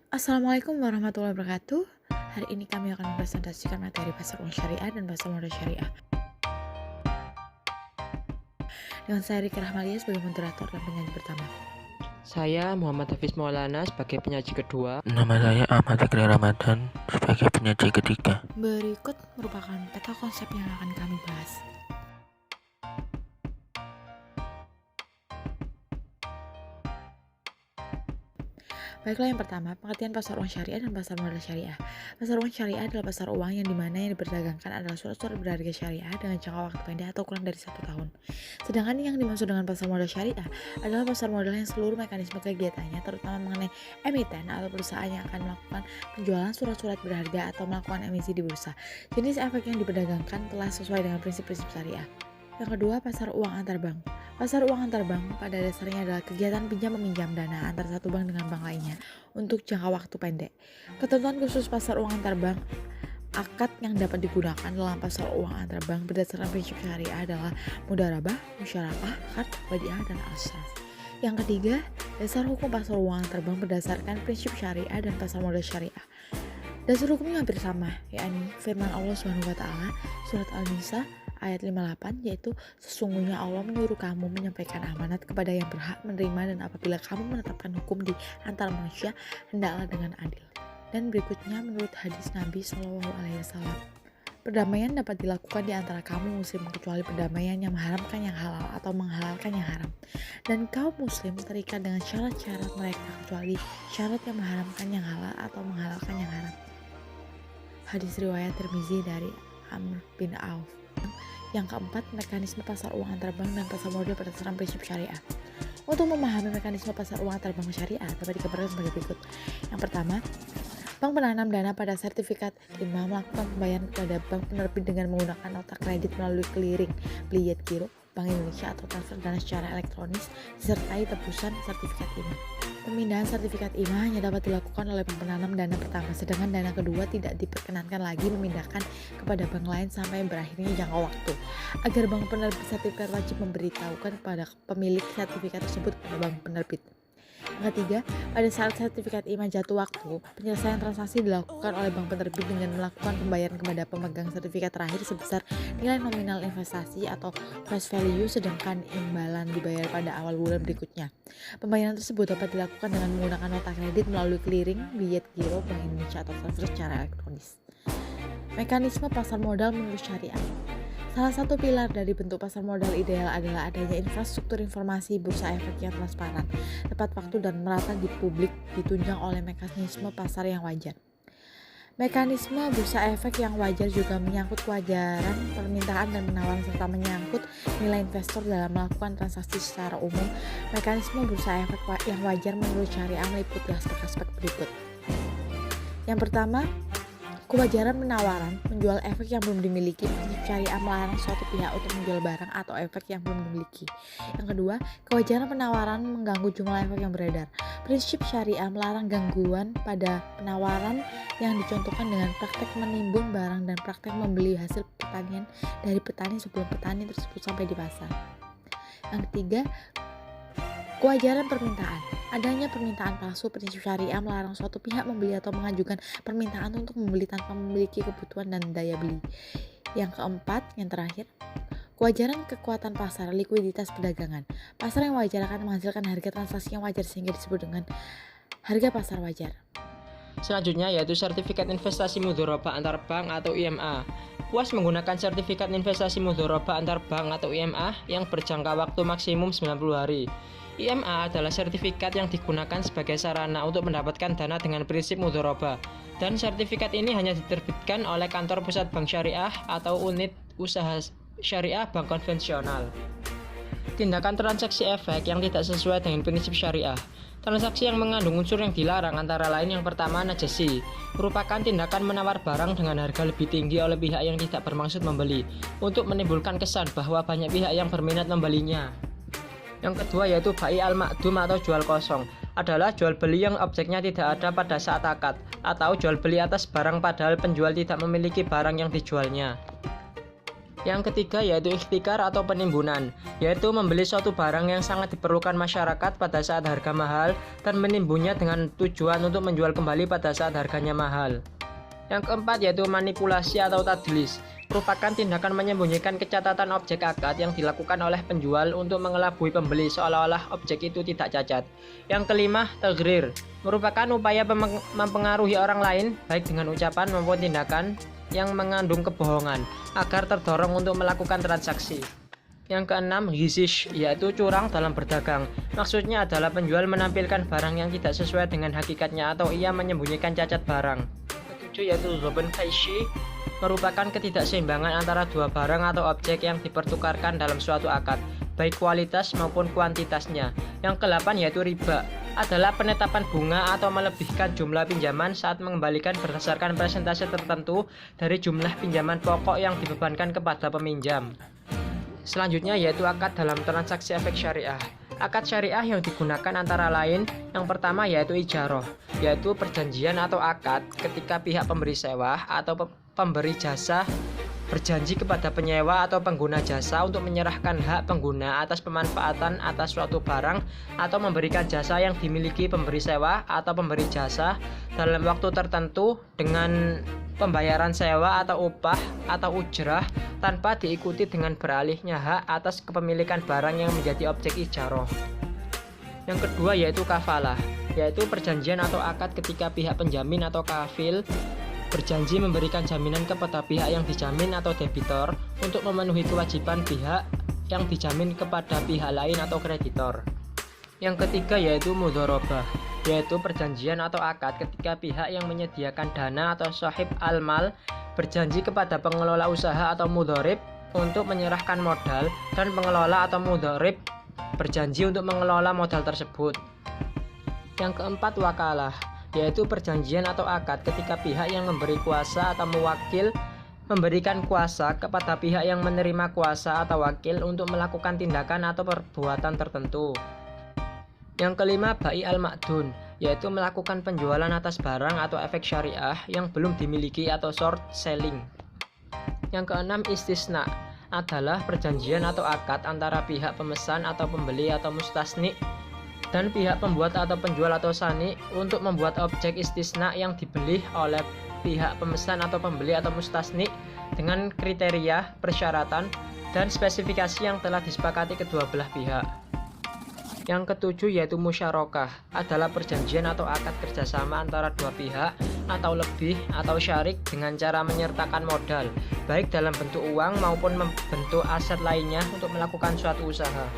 Assalamualaikum warahmatullahi wabarakatuh. Hari ini kami akan mempresentasikan materi pasar uang syariah dan pasar modal syariah. Dengan saya Rika Rahmalia sebagai moderator dan penyaji pertama. Saya Muhammad Hafiz Maulana sebagai penyaji kedua. Nama saya Ahmad Fikri Ramadan sebagai penyaji ketiga. Berikut merupakan peta konsep yang akan kami bahas. Baiklah, yang pertama, pengertian pasar uang syariah dan pasar modal syariah. Pasar uang syariah adalah pasar uang yang dimana yang diperdagangkan adalah surat-surat berharga syariah dengan jangka waktu pendek atau kurang dari 1 tahun. Sedangkan yang dimaksud dengan pasar modal syariah adalah pasar modal yang seluruh mekanisme kegiatannya, terutama mengenai emiten atau perusahaan yang akan melakukan penjualan surat-surat berharga atau melakukan emisi di bursa. Jenis efek yang diperdagangkan telah sesuai dengan prinsip-prinsip syariah. Yang kedua, pasar uang antar bank. Pasar uang antar bank pada dasarnya adalah kegiatan pinjam-meminjam dana antar satu bank dengan bank lainnya untuk jangka waktu pendek. Ketentuan khusus pasar uang antar bank, akad yang dapat digunakan dalam pasar uang antar bank berdasarkan prinsip syariah adalah mudharabah, musyarakah, akad, wadiah, dan asraf. Yang ketiga, dasar hukum pasar uang antar bank berdasarkan prinsip syariah dan pasar modal syariah. Dasar hukumnya hampir sama, yakni firman Allah SWT surat Al-Nisa ayat 58, yaitu sesungguhnya Allah menyuruh kamu menyampaikan amanat kepada yang berhak menerima, dan apabila kamu menetapkan hukum di antara manusia, hendaklah dengan adil. Dan berikutnya menurut hadis Nabi SAW, perdamaian dapat dilakukan di antara kaum muslim kecuali perdamaian yang mengharamkan yang halal atau menghalalkan yang haram, dan kaum muslim terikat dengan syarat-syarat mereka kecuali syarat yang mengharamkan yang halal atau menghalalkan yang haram. Hadis riwayat Tirmizi dari Amr bin Auf. Yang keempat, mekanisme pasar uang antar bank dan pasar modal berdasarkan prinsip syariah. Untuk memahami mekanisme pasar uang antar bank syariah dapat digambarkan sebagai berikut. Yang pertama, bank penanam dana pada sertifikat timah melakukan pembayaran kepada bank penerbit dengan menggunakan nota kredit melalui clearing, Bliyet Giro, Bank Indonesia, atau transfer dana secara elektronis disertai tebusan sertifikat timah. Pemindahan sertifikat timah hanya dapat dilakukan oleh bank penanam dana pertama, sedangkan dana kedua tidak diperkenankan lagi memindahkan kepada bank lain sampai berakhirnya jangka waktu. Agar bank penerbit sertifikat wajib memberitahukan kepada pemilik sertifikat tersebut kepada bank penerbit. Yang ketiga, pada saat sertifikat timah jatuh waktu, penyelesaian transaksi dilakukan oleh bank penerbit dengan melakukan pembayaran kepada pemegang sertifikat terakhir sebesar nilai nominal investasi atau face value, sedangkan imbalan dibayar pada awal bulan berikutnya. Pembayaran tersebut dapat dilakukan dengan menggunakan nota kredit melalui clearing, Bliyet Giro, Bank Indonesia, atau transfer secara elektronis. Mekanisme pasar modal menurut syariah. Salah satu pilar dari bentuk pasar modal ideal adalah adanya infrastruktur informasi bursa efek yang transparan, tepat waktu, dan merata di publik, ditunjang oleh mekanisme pasar yang wajar. Mekanisme bursa efek yang wajar juga menyangkut kewajaran permintaan dan penawaran serta menyangkut nilai investor dalam melakukan transaksi secara umum. Mekanisme bursa efek yang wajar menurut syariah meliputi aspek-aspek berikut. Yang pertama, kewajaran penawaran menjual efek yang belum dimiliki. Prinsip syariah melarang suatu pihak untuk menjual barang atau efek yang belum dimiliki. Yang kedua, kewajaran penawaran mengganggu jumlah efek yang beredar. Prinsip syariah melarang gangguan pada penawaran yang dicontohkan dengan praktek menimbun barang dan praktek membeli hasil pertanian dari petani sebelum petani tersebut sampai di pasar. Yang ketiga, kewajaran permintaan. Adanya permintaan palsu. Prinsip syariah melarang suatu pihak membeli atau mengajukan permintaan untuk membeli tanpa memiliki kebutuhan dan daya beli. Yang keempat, yang terakhir, kewajaran kekuatan pasar, likuiditas perdagangan. Pasar yang wajar akan menghasilkan harga transaksi yang wajar sehingga disebut dengan harga pasar wajar. Selanjutnya yaitu sertifikat investasi mudharabah antar bank atau IMA. Puas menggunakan sertifikat investasi mudharabah antar bank atau IMA yang berjangka waktu maksimum 90 hari. IMA adalah sertifikat yang digunakan sebagai sarana untuk mendapatkan dana dengan prinsip mudharabah, dan sertifikat ini hanya diterbitkan oleh kantor pusat bank syariah atau unit usaha syariah bank konvensional. Tindakan transaksi efek yang tidak sesuai dengan prinsip syariah. Transaksi yang mengandung unsur yang dilarang antara lain yang pertama najasi, merupakan tindakan menawar barang dengan harga lebih tinggi oleh pihak yang tidak bermaksud membeli untuk menimbulkan kesan bahwa banyak pihak yang berminat membelinya. Yang kedua yaitu bai al-ma'dum atau jual kosong, adalah jual beli yang objeknya tidak ada pada saat akad, atau jual beli atas barang padahal penjual tidak memiliki barang yang dijualnya. Yang ketiga yaitu ikhtikar atau penimbunan, yaitu membeli suatu barang yang sangat diperlukan masyarakat pada saat harga mahal dan menimbunnya dengan tujuan untuk menjual kembali pada saat harganya mahal. Yang keempat yaitu manipulasi atau tadlis, merupakan tindakan menyembunyikan kecacatan objek akad yang dilakukan oleh penjual untuk mengelabui pembeli seolah-olah objek itu tidak cacat. Yang kelima, taghrir, merupakan upaya mempengaruhi orang lain baik dengan ucapan maupun tindakan yang mengandung kebohongan agar terdorong untuk melakukan transaksi. Yang keenam, ghish, yaitu curang dalam berdagang. Maksudnya adalah penjual menampilkan barang yang tidak sesuai dengan hakikatnya atau ia menyembunyikan cacat barang. Ketujuh yaitu zoben kaishi, merupakan ketidakseimbangan antara dua barang atau objek yang dipertukarkan dalam suatu akad, baik kualitas maupun kuantitasnya. Yang kedelapan yaitu riba, adalah penetapan bunga atau melebihkan jumlah pinjaman saat mengembalikan berdasarkan persentase tertentu dari jumlah pinjaman pokok yang dibebankan kepada peminjam. Selanjutnya yaitu akad dalam transaksi efek syariah. Akad syariah yang digunakan antara lain yang pertama yaitu ijaroh, yaitu perjanjian atau akad ketika pihak pemberi sewa atau pemberi jasa berjanji kepada penyewa atau pengguna jasa untuk menyerahkan hak pengguna atas pemanfaatan atas suatu barang atau memberikan jasa yang dimiliki pemberi sewa atau pemberi jasa dalam waktu tertentu dengan pembayaran sewa atau upah atau ujrah tanpa diikuti dengan beralihnya hak atas kepemilikan barang yang menjadi objek ijaroh. Yang kedua yaitu kafalah, yaitu perjanjian atau akad ketika pihak penjamin atau kafil berjanji memberikan jaminan kepada pihak yang dijamin atau debitor untuk memenuhi kewajiban pihak yang dijamin kepada pihak lain atau kreditor. Yang ketiga yaitu mudharabah, yaitu perjanjian atau akad ketika pihak yang menyediakan dana atau sahib al-mal berjanji kepada pengelola usaha atau mudharib untuk menyerahkan modal dan pengelola atau mudharib berjanji untuk mengelola modal tersebut. Yang keempat wakalah, yaitu perjanjian atau akad ketika pihak yang memberi kuasa atau mewakil memberikan kuasa kepada pihak yang menerima kuasa atau wakil untuk melakukan tindakan atau perbuatan tertentu. Yang kelima bai al-ma'dun, yaitu melakukan penjualan atas barang atau efek syariah yang belum dimiliki atau short selling. Yang keenam istisna, adalah perjanjian atau akad antara pihak pemesan atau pembeli atau mustasni dan pihak pembuat atau penjual atau sani untuk membuat objek istisna yang dibeli oleh pihak pemesan atau pembeli atau mustasni dengan kriteria, persyaratan, dan spesifikasi yang telah disepakati kedua belah pihak. Yang ketujuh yaitu musyarakah, adalah perjanjian atau akad kerjasama antara dua pihak atau lebih atau syarik dengan cara menyertakan modal, baik dalam bentuk uang maupun bentuk aset lainnya untuk melakukan suatu usaha.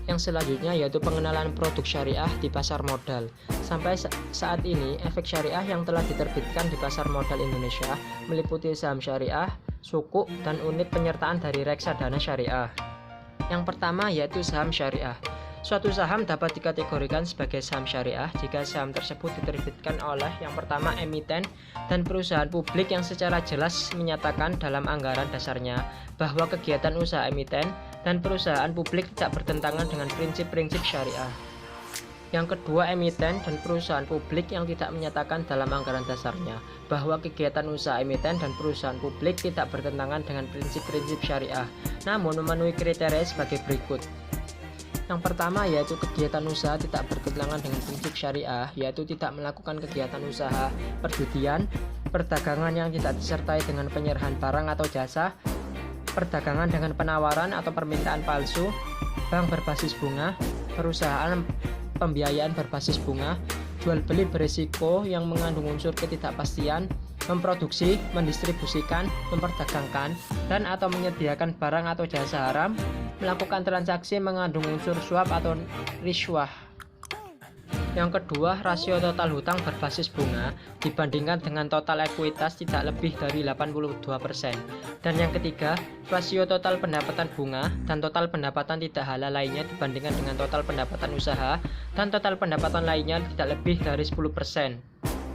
Yang selanjutnya yaitu pengenalan produk syariah di pasar modal. Sampai saat ini, efek syariah yang telah diterbitkan di pasar modal Indonesia meliputi saham syariah, sukuk, dan unit penyertaan dari reksadana syariah. Yang pertama yaitu saham syariah. Suatu saham dapat dikategorikan sebagai saham syariah jika saham tersebut diterbitkan oleh yang pertama emiten dan perusahaan publik yang secara jelas menyatakan dalam anggaran dasarnya bahwa kegiatan usaha emiten dan perusahaan publik tidak bertentangan dengan prinsip-prinsip syariah. Yang kedua, emiten dan perusahaan publik yang tidak menyatakan dalam anggaran dasarnya bahwa kegiatan usaha emiten dan perusahaan publik tidak bertentangan dengan prinsip-prinsip syariah, namun memenuhi kriteria sebagai berikut. Yang pertama yaitu kegiatan usaha tidak bertentangan dengan prinsip syariah, yaitu tidak melakukan kegiatan usaha perjudian, perdagangan yang tidak disertai dengan penyerahan barang atau jasa, perdagangan dengan penawaran atau permintaan palsu, bank berbasis bunga, perusahaan pembiayaan berbasis bunga, jual beli berisiko yang mengandung unsur ketidakpastian, memproduksi, mendistribusikan, memperdagangkan, dan atau menyediakan barang atau jasa haram, melakukan transaksi mengandung unsur suap atau riswah. Yang kedua, rasio total hutang berbasis bunga dibandingkan dengan total ekuitas tidak lebih dari 82%. Dan yang ketiga, rasio total pendapatan bunga dan total pendapatan tidak halal lainnya dibandingkan dengan total pendapatan usaha dan total pendapatan lainnya tidak lebih dari 10%.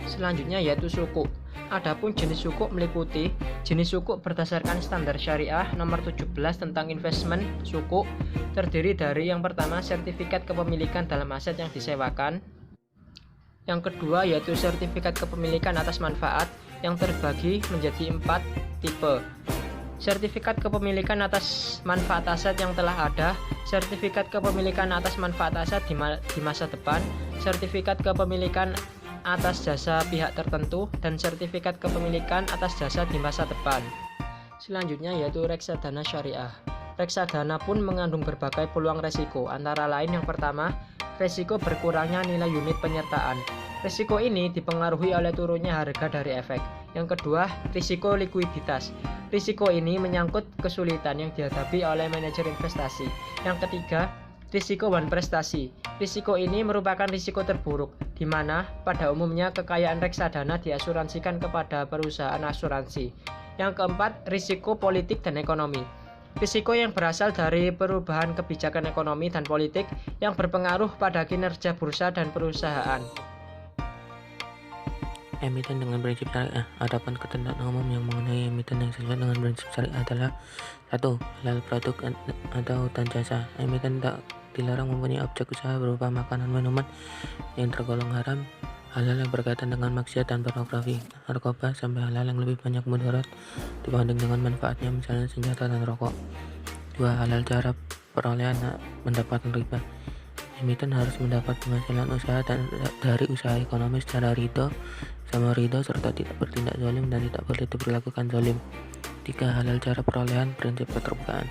Selanjutnya yaitu sukuk. Adapun jenis sukuk meliputi jenis sukuk berdasarkan standar syariah nomor 17 tentang investment sukuk, terdiri dari yang pertama sertifikat kepemilikan dalam aset yang disewakan. Yang kedua yaitu sertifikat kepemilikan atas manfaat yang terbagi menjadi 4 tipe. sertifikat kepemilikan atas manfaat aset yang telah ada, sertifikat kepemilikan atas manfaat aset di masa depan, sertifikat kepemilikan atas jasa pihak tertentu, dan sertifikat kepemilikan atas jasa di masa depan. Selanjutnya yaitu reksadana syariah. Reksadana pun mengandung berbagai peluang resiko, antara lain yang pertama, resiko berkurangnya nilai unit penyertaan. Risiko ini dipengaruhi oleh turunnya harga dari efek. Yang kedua, risiko likuiditas. Risiko ini menyangkut kesulitan yang dihadapi oleh manajer investasi. Yang ketiga, risiko wan prestasi. Risiko ini merupakan risiko terburuk, di mana pada umumnya kekayaan reksadana diasuransikan kepada perusahaan asuransi. Yang keempat, risiko politik dan ekonomi. Risiko yang berasal dari perubahan kebijakan ekonomi dan politik yang berpengaruh pada kinerja bursa dan perusahaan. Emiten dengan prinsip syariah. Adapun ketentuan umum yang mengenai emiten yang sesuai dengan prinsip syariah adalah 1. Halal produk atau dan jasa. Emiten tak dilarang mempunyai objek usaha berupa makanan minuman yang tergolong haram, halal yang berkaitan dengan maksiat dan pornografi, narkoba, sampai halal yang lebih banyak mudarat dibanding dengan manfaatnya, misalnya senjata dan rokok. 2. Halal cara perolehan mendapatkan riba. Emiten harus mendapat penghasilan usaha dan dari usaha ekonomi secara ridho serta tidak bertindak zalim dan tidak boleh diperlakukan zalim. 3. Halal cara perolehan prinsip keterbukaan.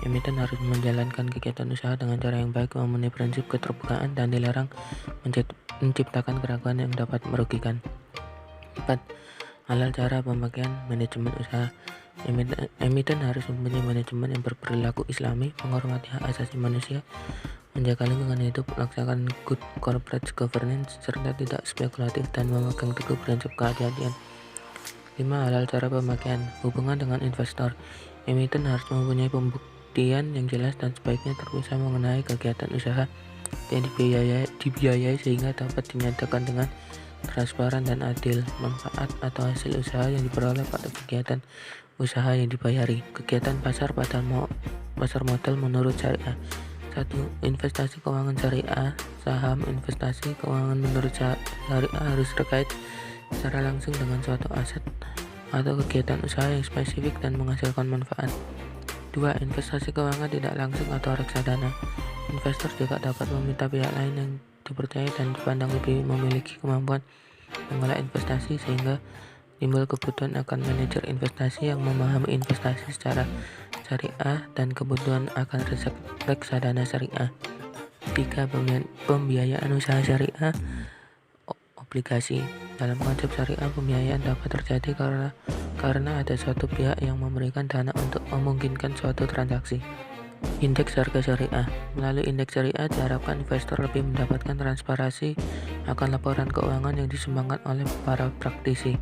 Emiten harus menjalankan kegiatan usaha dengan cara yang baik, memenuhi prinsip keterbukaan dan dilarang menciptakan keraguan yang dapat merugikan. 4. Halal cara pemakaian manajemen usaha. Emiten harus mempunyai manajemen yang berperilaku islami, menghormati hak asasi manusia, menjaga lingkungan hidup, melaksanakan good corporate governance, serta tidak spekulatif dan memegang teguh prinsip kehati-hatian. 5. Halal cara pemakaian hubungan dengan investor. Emiten harus mempunyai pembuktian yang jelas dan sebaiknya terpisah mengenai kegiatan usaha yang dibiayai sehingga dapat dinyatakan dengan transparan dan adil manfaat atau hasil usaha yang diperoleh pada kegiatan usaha yang dibayari. Kegiatan pasar modal menurut syariah. 1. Investasi keuangan syariah. Saham investasi keuangan menurut syariah harus terkait secara langsung dengan suatu aset atau kegiatan usaha yang spesifik dan menghasilkan manfaat. 2. Investasi keuangan tidak langsung atau reksadana. Investor juga dapat meminta pihak lain yang dipercaya dan dipandang lebih memiliki kemampuan mengelola investasi sehingga timbul kebutuhan akan manajer investasi yang memahami investasi secara syariah dan kebutuhan akan reksadana syariah. 3. Pembiayaan usaha syariah obligasi. Dalam konsep syariah, pembiayaan dapat terjadi karena ada suatu pihak yang memberikan dana untuk memungkinkan suatu transaksi. Indeks harga syariah. Melalui indeks syariah diharapkan investor lebih mendapatkan transparansi akan laporan keuangan yang disumbangkan oleh para praktisi.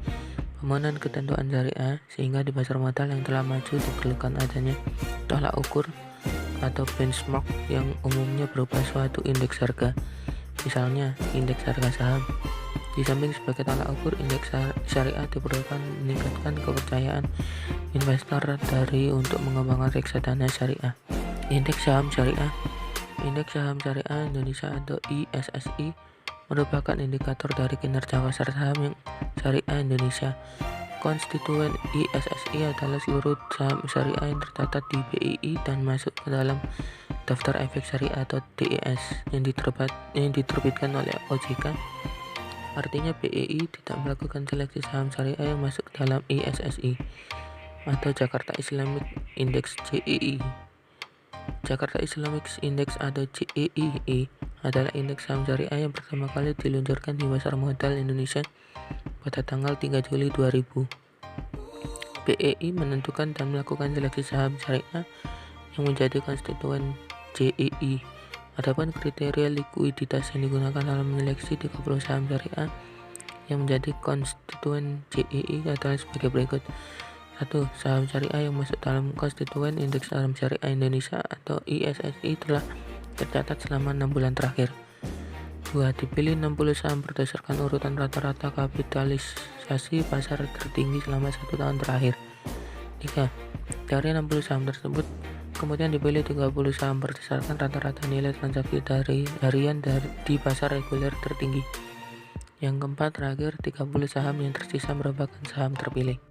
Pemenuhan ketentuan syariah, sehingga di pasar modal yang telah maju diperlukan adanya tolak ukur atau benchmark yang umumnya berupa suatu indeks harga, misalnya indeks harga saham. Di samping sebagai tolak ukur, indeks syariah diperlukan meningkatkan kepercayaan investor dari untuk mengembangkan reksadana syariah. Indeks saham syariah. Indeks saham syariah Indonesia atau ISSI merupakan indikator dari kinerja pasar saham yang syariah Indonesia. Konstituen ISSI adalah seluruh saham syariah yang tercatat di BII dan masuk ke dalam daftar efek syariah atau DES yang diterbitkan oleh OJK. Artinya BII tidak melakukan seleksi saham syariah yang masuk dalam ISSI atau Jakarta Islamic Index JII. Jakarta Islamic Index atau JII adalah indeks saham syariah yang pertama kali diluncurkan di pasar modal Indonesia pada tanggal 3 Juli 2000. BEI menentukan dan melakukan seleksi saham syariah yang menjadi konstituen JII. Adapun kriteria likuiditas yang digunakan dalam menyeleksi 30 saham syariah yang menjadi konstituen JII adalah sebagai berikut. 1. Saham syariah yang masuk dalam konstituen indeks saham syariah Indonesia atau ISSI telah tercatat selama 6 bulan terakhir. 2. Dipilih 60 saham berdasarkan urutan rata-rata kapitalisasi pasar tertinggi selama 1 tahun terakhir. 3. Dari 60 saham tersebut, kemudian dipilih 30 saham berdasarkan rata-rata nilai transaksi dari harian di pasar reguler tertinggi. Yang keempat terakhir, 30 saham yang tersisa merupakan saham terpilih.